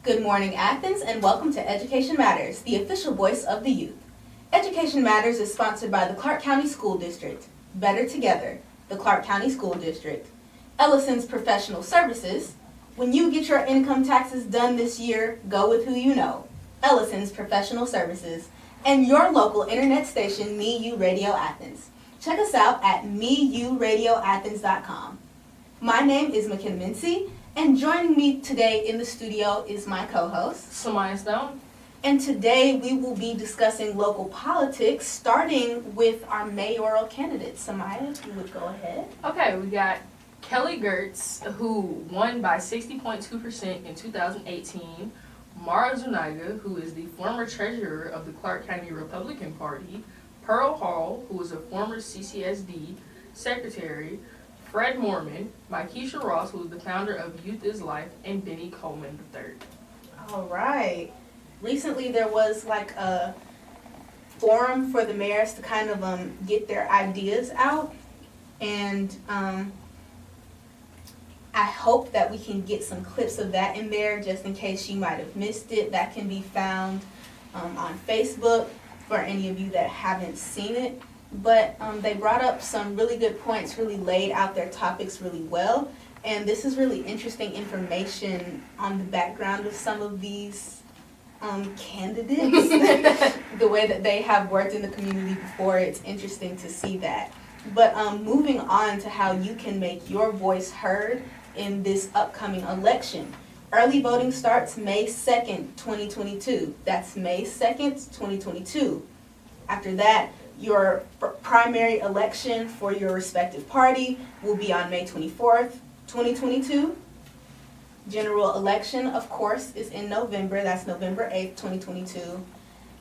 Good morning, Athens, and welcome to Education Matters, the official voice of the youth. Education Matters is sponsored by the Clark County School District, Better Together, the Clark County School District, Ellison's Professional Services. When you get your income taxes done this year, go with who you know, Ellison's Professional Services, and your local internet station, MeU Radio Athens. Check us out at meuradioathens.com. My name is McKenna Mincy, and joining me today in the studio is my co-host, Samaya Stone. And today we will be discussing local politics, starting with our mayoral candidate. Samaya, if you would go ahead. Okay, we got Kelly Gertz, who won by 60.2% in 2018. Mara Zuniga, who is the former treasurer of the Clark County Republican Party. Pearl Hall, who was a former CCSD secretary. Fred Mormon, Mykesha Ross, who is the founder of Youth is Life, and Benny Coleman III. All right. Recently there was like a forum for the mayors to kind of get their ideas out, and I hope that we can get some clips of that in there just in case you might have missed it. That can be found on Facebook for any of you that haven't seen it. But they brought up some really good points, really laid out their topics really well. And this is really interesting information on the background of some of these candidates. The way that they have worked in the community before, it's interesting to see that. But moving on to how you can make your voice heard in this upcoming election. Early voting starts May 2nd, 2022. That's May 2nd, 2022. After that, your primary election for your respective party will be on May 24th, 2022. General election, of course, is in November. That's November 8th, 2022.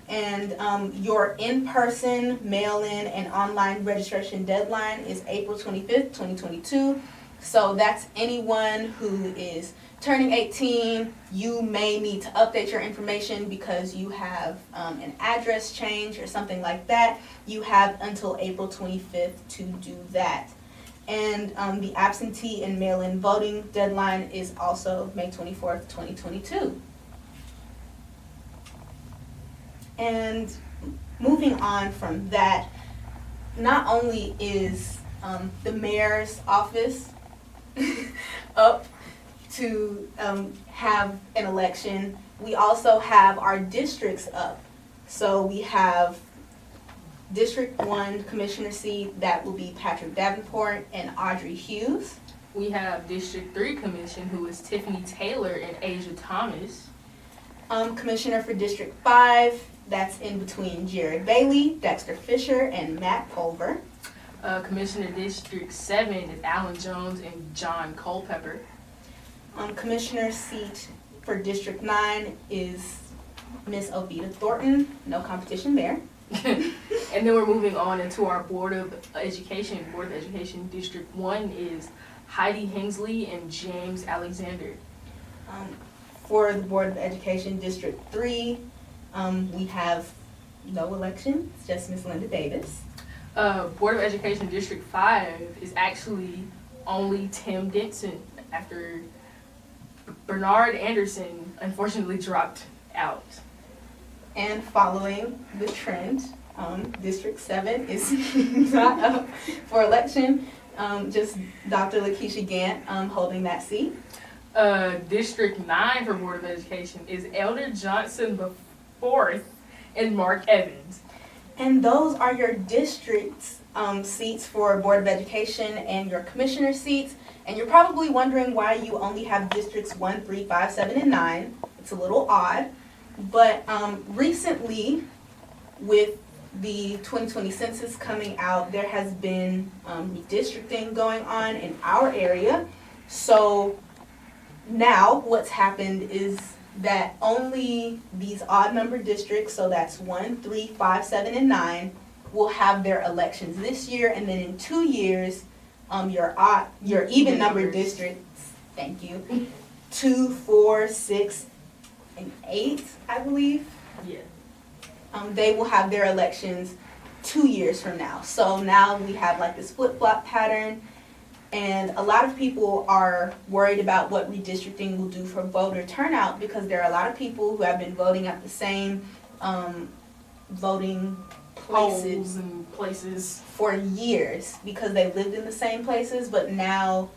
And your in-person, mail-in, and online registration deadline is April 25th, 2022. So that's anyone who is turning 18. You may need to update your information because you have an address change or something like that. You have until April 25th to do that. And the absentee and mail-in voting deadline is also May 24th, 2022. And moving on from that, not only is the mayor's office up to have an election, we also have our districts up. So we have District 1 Commissioner seat, that will be Patrick Davenport and Audrey Hughes. We have District 3 Commission, who is Tiffany Taylor and Asia Thomas. Commissioner for District 5, that's in between Jared Bailey, Dexter Fisher, and Matt Pulver. Commissioner District 7 is Alan Jones and John Culpepper. Commissioner seat for District 9 is Miss Ovita Thornton. No competition there. And then we're moving on into our Board of Education. Board of Education District 1 is Heidi Hensley and James Alexander. For the Board of Education District 3, we have no election. It's just Miss Linda Davis. Board of Education District 5 is actually only Tim Denson after Bernard Anderson unfortunately dropped out. And following the trend, District 7 is not up for election. Just Dr. Lakeisha Gant holding that seat. District 9 for Board of Education is Elder Johnson IV and Mark Evans. And those are your district's seats for Board of Education and your commissioner seats. And you're probably wondering why you only have districts 1, 3, 5, 7, and 9. It's a little odd. But recently, with the 2020 census coming out, there has been redistricting going on in our area. So now what's happened is that only these odd number districts, so that's 1, 3, 5, 7, and 9, will have their elections this year. And then in 2 years, your even number districts, thank you, 2, 4, 6, and 8, I believe. Yeah. They will have their elections 2 years from now. So now we have like this flip-flop pattern. And a lot of people are worried about what redistricting will do for voter turnout, because there are a lot of people who have been voting at the same voting Polls places and places. for years, because they lived in the same places, but now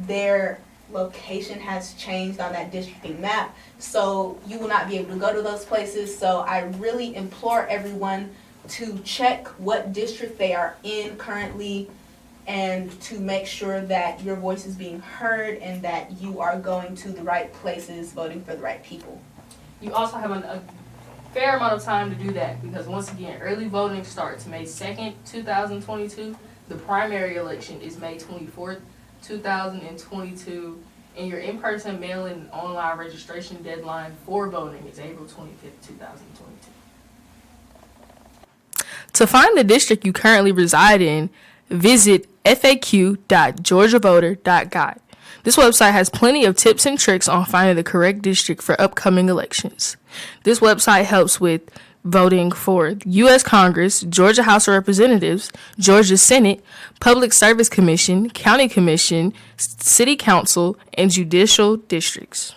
their location has changed on that districting map, so you will not be able to go to those places. So I really implore everyone to check what district they are in currently, and to make sure that your voice is being heard and that you are going to the right places, voting for the right people. You also have a fair amount of time to do that, because once again, early voting starts May 2nd, 2022. The primary election is May 24th, 2022. And your in-person mail-in and online registration deadline for voting is April 25th, 2022. To find the district you currently reside in, visit faq.georgiavoter.guide. This website has plenty of tips and tricks on finding the correct district for upcoming elections. This website helps with voting for U.S. Congress, Georgia House of Representatives, Georgia Senate, Public Service Commission, County Commission, City Council, and judicial districts.